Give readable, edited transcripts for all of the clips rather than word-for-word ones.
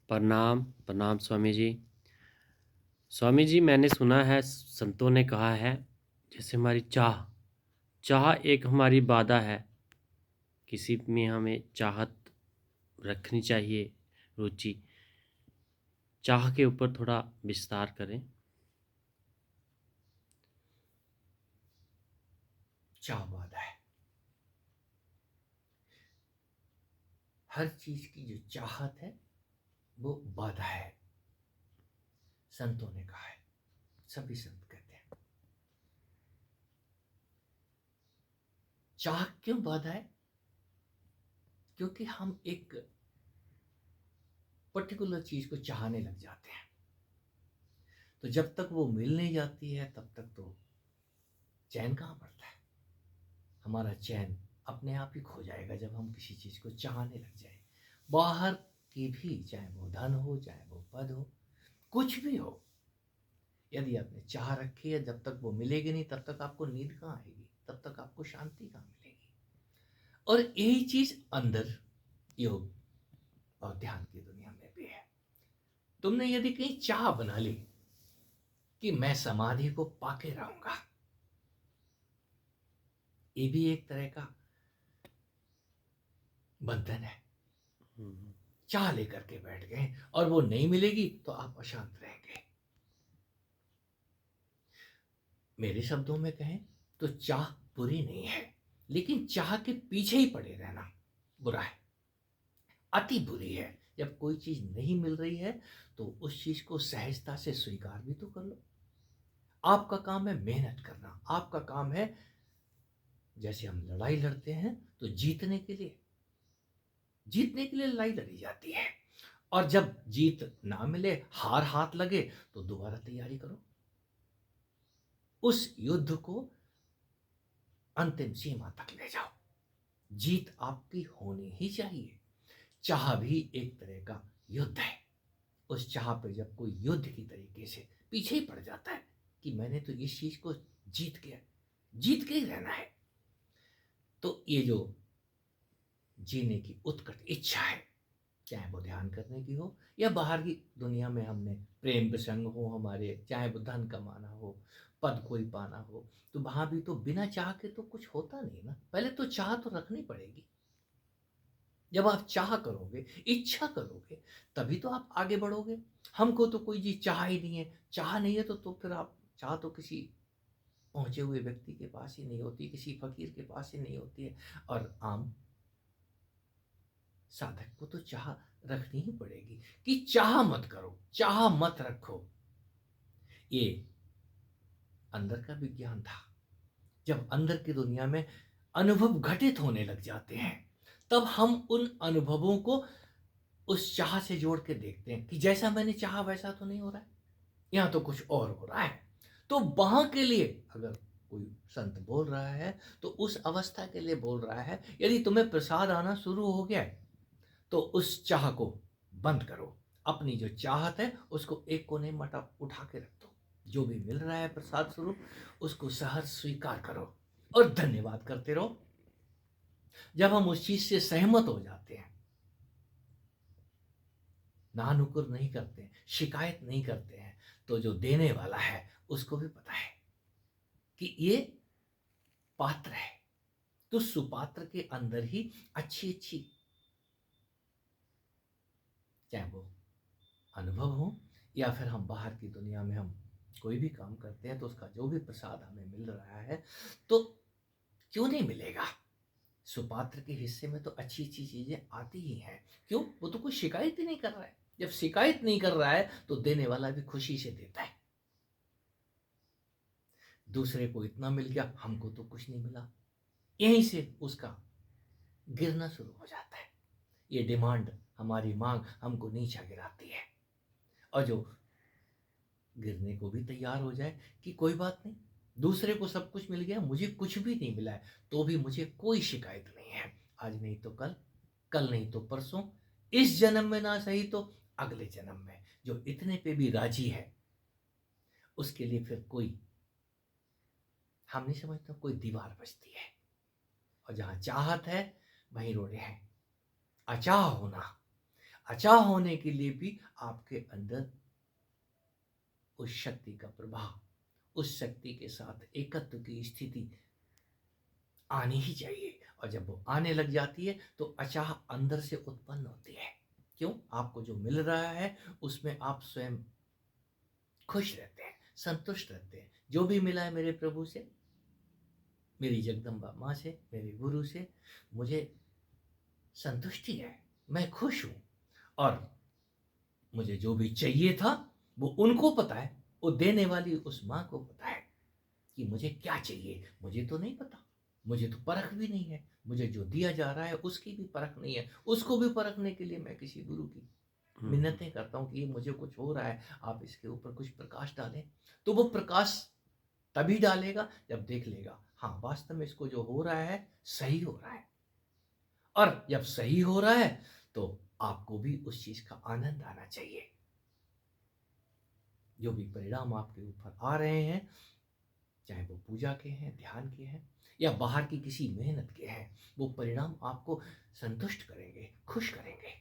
प्रणाम, प्रणाम स्वामी जी। स्वामी जी मैंने सुना है संतों ने कहा है जैसे हमारी चाह चाह एक हमारी बाधा है। किसी में हमें चाहत रखनी चाहिए, रुचि। चाह के ऊपर थोड़ा विस्तार करें। चाह बाधा है। हर चीज की जो चाहत है वो बाधा है। संतों ने कहा है, सभी संत कहते हैं। चाह क्यों बाधा है? क्योंकि हम एक पर्टिकुलर चीज को चाहने लग जाते हैं, तो जब तक वो मिल नहीं जाती है तब तक तो चैन कहाँ पड़ता है। हमारा चैन अपने आप ही खो जाएगा जब हम किसी चीज को चाहने लग जाए। बाहर की भी, चाहे वो धन हो, चाहे वो पद हो, कुछ भी हो, यदि आपने चाह रखी है, जब तक वो मिलेगी नहीं तब तक आपको नींद कहाँ आएगी, तब तक आपको शांति कहाँ मिलेगी। और यही चीज अंदर योग और ध्यान की दुनिया में भी है। तुमने यदि कहीं चाह बना ली कि मैं समाधि को पाके रहूंगा, ये भी एक तरह का बंधन है। हम्म। चाह लेकर के बैठ गए और वो नहीं मिलेगी तो आप अशांत रहेंगे। मेरे शब्दों में कहें तो चाह बुरी नहीं है, लेकिन चाह के पीछे ही पड़े रहना बुरा है, अति बुरी है। जब कोई चीज नहीं मिल रही है तो उस चीज को सहजता से स्वीकार भी तो कर लो। आपका काम है मेहनत करना, आपका काम है, जैसे हम लड़ाई लड़ते हैं तो जीतने के लिए लड़ाई लड़ी जाती है। और जब जीत ना मिले, हार हाथ लगे, तो दोबारा तैयारी करो, उस युद्ध को अंतिम सीमा तक ले जाओ। जीत आपकी होनी ही चाहिए। चाह भी एक तरह का युद्ध है। उस चाह पे जब कोई युद्ध की तरीके से पीछे ही पड़ जाता है कि मैंने तो इस चीज को जीत के ही रहना है, तो ये जो जीने की उत्कट इच्छा है, चाहे वो ध्यान करने की हो या बाहर की दुनिया में हमने प्रेम प्रसंग हो हमारे, चाहे वो धन कमाना हो, पद कोई पाना हो, तो वहां भी तो बिना चाह के तो कुछ होता नहीं ना। पहले तो चाह तो रखनी पड़ेगी। जब आप चाह करोगे, इच्छा करोगे, तभी तो आप आगे बढ़ोगे। हमको तो कोई चीज चाह ही नहीं है, चाह नहीं है तो फिर आप चाह तो किसी पहुंचे हुए व्यक्ति के पास ही नहीं होती, किसी फकीर के पास ही नहीं होती है। और आम साधक को तो चाह रखनी ही पड़ेगी कि चाह मत करो, चाह मत रखो। ये अंदर का विज्ञान था। जब अंदर की दुनिया में अनुभव घटित होने लग जाते हैं, तब हम उन अनुभवों को उस चाह से जोड़ के देखते हैं कि जैसा मैंने चाहा वैसा तो नहीं हो रहा है, यहाँ तो कुछ और हो रहा है। तो वहां के लिए अगर कोई संत बोल रहा है तो उस अवस्था के लिए बोल रहा है। यदि तुम्हें प्रसाद आना शुरू हो गया है तो उस चाह को बंद करो। अपनी जो चाहत है उसको एक कोने में उठा के रख दो। जो भी मिल रहा है प्रसाद स्वरूप, उसको सहर्ष स्वीकार करो और धन्यवाद करते रहो। जब हम उस चीज से सहमत हो जाते हैं, नानुकुर नहीं करते हैं, शिकायत नहीं करते हैं, तो जो देने वाला है उसको भी पता है कि ये पात्र है। तो सुपात्र के अंदर ही अच्छी अच्छी, चाहे वो अनुभव हो या फिर हम बाहर की दुनिया में हम कोई भी काम करते हैं तो उसका जो भी प्रसाद हमें मिल रहा है, तो क्यों नहीं मिलेगा। सुपात्र के हिस्से में तो अच्छी अच्छी चीजें आती ही हैं। क्यों? वो तो कोई शिकायत ही नहीं कर रहा है। जब शिकायत नहीं कर रहा है तो देने वाला भी खुशी से देता है। दूसरे को इतना मिल गया, हमको तो कुछ नहीं मिला, यहीं से उसका गिरना शुरू हो जाता है। ये डिमांड, हमारी मांग हमको नीचा गिराती है। और जो गिरने को भी तैयार हो जाए कि कोई बात नहीं, दूसरे को सब कुछ मिल गया, मुझे कुछ भी नहीं मिला है, तो भी मुझे कोई शिकायत नहीं है। आज नहीं तो कल, कल नहीं तो परसों, इस जन्म में ना सही तो अगले जन्म में। जो इतने पे भी राजी है, उसके लिए फिर कोई, हम नहीं समझते, कोई दीवार बचती है। और जहां चाहत है वहीं रोड़े हैं। अचाह होना, अचाह होने के लिए भी आपके अंदर उस शक्ति का प्रभाव, उस शक्ति के साथ एकत्व की स्थिति आनी ही चाहिए। और जब वो आने लग जाती है तो अचाह अंदर से उत्पन्न होती है। क्यों? आपको जो मिल रहा है उसमें आप स्वयं खुश रहते हैं, संतुष्ट रहते हैं। जो भी मिला है मेरे प्रभु से, मेरी जगदम्बा माँ से, मेरे गुरु से, मुझे संतुष्टि है, मैं खुश हूँ। और मुझे जो भी चाहिए था वो उनको पता है, वो देने वाली उस माँ को पता है कि मुझे क्या चाहिए। मुझे तो नहीं पता, मुझे तो परख भी नहीं है। मुझे जो दिया जा रहा है उसकी भी परख नहीं है। उसको भी परखने के लिए मैं किसी गुरु की मिन्नतें करता हूँ कि ये मुझे कुछ हो रहा है, आप इसके ऊपर कुछ प्रकाश डालें। तो वो प्रकाश तभी डालेगा जब देख लेगा, हाँ वास्तव में इसको जो हो रहा है सही हो रहा है। और जब सही हो रहा है तो आपको भी उस चीज का आनंद आना चाहिए। जो भी परिणाम आपके ऊपर आ रहे हैं, चाहे वो पूजा के हैं, ध्यान के हैं, या बाहर की किसी मेहनत के हैं, वो परिणाम आपको संतुष्ट करेंगे, खुश करेंगे।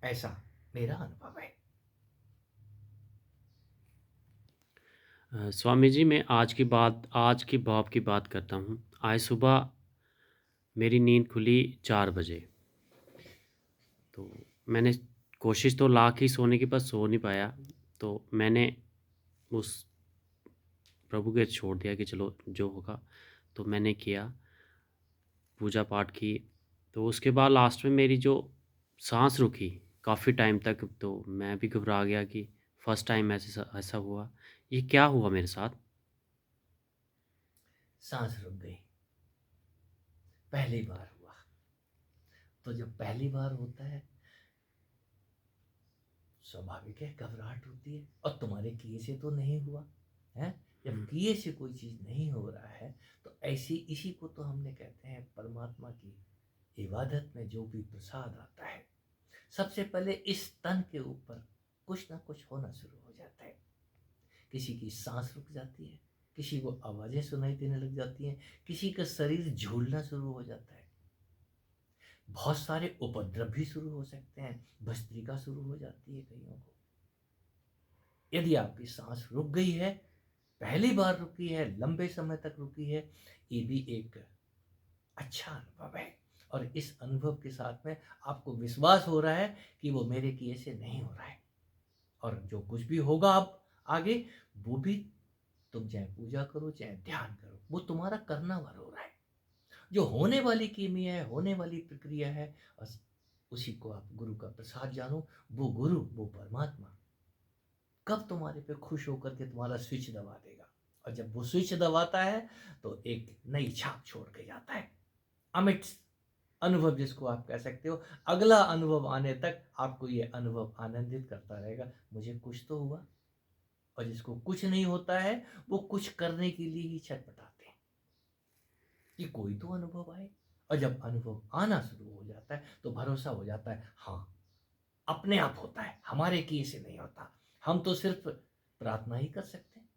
ऐसा मेरा अनुभव है। स्वामी जी, मैं आज की भाव की बात करता हूँ। आज सुबह मेरी नींद खुली 4 बजे। तो मैंने कोशिश तो लाख ही सोने की, पर सो नहीं पाया। तो मैंने उस प्रभु के छोड़ दिया कि चलो जो होगा। तो मैंने किया, पूजा पाठ की। तो उसके बाद लास्ट में मेरी जो सांस रुकी काफ़ी टाइम तक, तो मैं भी घबरा गया कि फर्स्ट टाइम ऐसा हुआ। ये क्या हुआ मेरे साथ? सांस रुक गई, पहली बार हुआ। तो जब पहली बार होता है स्वाभाविक है घबराहट होती है। और तुम्हारे किए से तो नहीं हुआ है। जब किए से कोई चीज नहीं हो रहा है तो ऐसी, इसी को तो हमने कहते हैं परमात्मा की इबादत में जो भी प्रसाद आता है, सबसे पहले इस तन के ऊपर कुछ ना कुछ होना शुरू हो जाता है। किसी की सांस रुक जाती है, किसी को आवाजें सुनाई देने लग जाती हैं, किसी का शरीर झूलना शुरू हो जाता है, बहुत सारे उपद्रव भी शुरू हो सकते हैं, भस्त्रिका शुरू हो जाती है कईयों को। यदि आपकी सांस रुक गई है, पहली बार रुकी है, लंबे समय तक रुकी है, ये भी एक अच्छा अनुभव है। और इस अनुभव के साथ में आपको विश्वास हो रहा है कि वो मेरे किए से नहीं हो रहा है। और जो कुछ भी होगा अब आगे, वो भी तुम चाहे पूजा करो चाहे ध्यान करो, वो तुम्हारा करना भर हो रहा है। जो होने वाली कीमिया है, होने वाली प्रक्रिया है, उसी को आप गुरु का प्रसाद जानो। वो गुरु, वो परमात्मा कब तुम्हारे पे खुश होकर के तुम्हारा स्विच दबा देगा। और जब वो स्विच दबाता है तो एक नई छाप छोड़ के जाता है, अमिट अनुभव जिसको आप कह सकते हो। अगला अनुभव आने तक आपको ये अनुभव आनंदित करता रहेगा, मुझे कुछ तो हुआ। और जिसको कुछ नहीं होता है वो कुछ करने के लिए ही छटपटाते हैं कि कोई तो अनुभव आए। और जब अनुभव आना शुरू हो जाता है तो भरोसा हो जाता है, हाँ अपने आप होता है, हमारे किए से नहीं होता। हम तो सिर्फ प्रार्थना ही कर सकते हैं,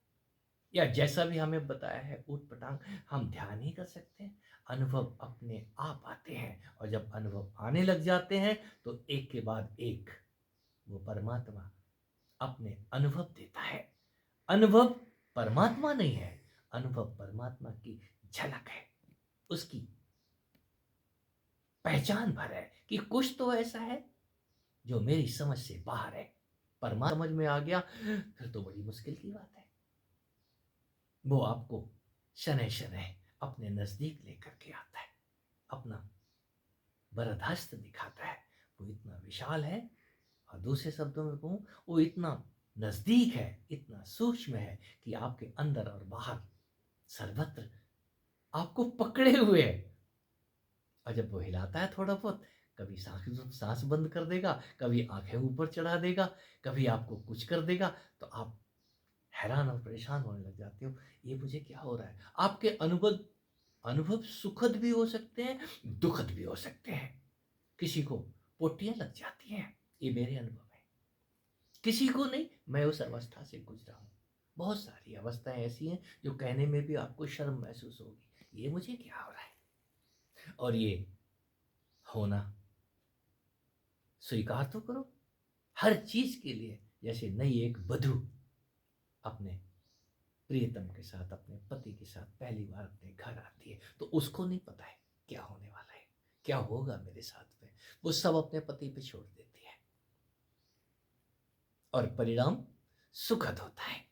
या जैसा भी हमें बताया है ऊट पटांग हम ध्यान ही कर सकते हैं। अनुभव अपने आप आते हैं। और जब अनुभव आने लग जाते हैं तो एक के बाद एक वो परमात्मा अपने अनुभव देता है। अनुभव परमात्मा नहीं है, अनुभव परमात्मा की झलक है, उसकी पहचान भर है कि कुछ तो ऐसा है जो मेरी समझ से बाहर है। परमात्मा समझ में आ गया फिर तो बड़ी मुश्किल की बात है। वो आपको शनै शनै अपने नजदीक लेकर के आता है, अपना वरदहस्त दिखाता है। वो इतना विशाल है, और दूसरे शब्दों में कहूं, वो इतना नजदीक है, इतना सूक्ष्म है कि आपके अंदर और बाहर सर्वत्र आपको पकड़े हुए है। और जब वो हिलाता है थोड़ा बहुत, कभी सांस बंद कर देगा, कभी आंखें ऊपर चढ़ा देगा, कभी आपको कुछ कर देगा, तो आप हैरान और परेशान होने लग जाते हो, ये मुझे क्या हो रहा है। आपके अनुभव अनुभव सुखद भी हो सकते हैं, दुखद भी हो सकते हैं। किसी को पोटियां लग जाती हैं, ये मेरे अनुभव है। किसी को नहीं, मैं उस अवस्था से गुजरा हूं। बहुत सारी अवस्थाएं ऐसी हैं जो कहने में भी आपको शर्म महसूस होगी, ये मुझे क्या हो रहा है। और ये होना स्वीकार तो करो, हर चीज के लिए। जैसे नई एक वधू अपने प्रियतम के साथ, अपने पति के साथ पहली बार अपने घर आती है, तो उसको नहीं पता है क्या होने वाला है, क्या होगा मेरे साथ में। वो सब अपने पति पे छोड़ देती है और परिणाम सुखद होता है।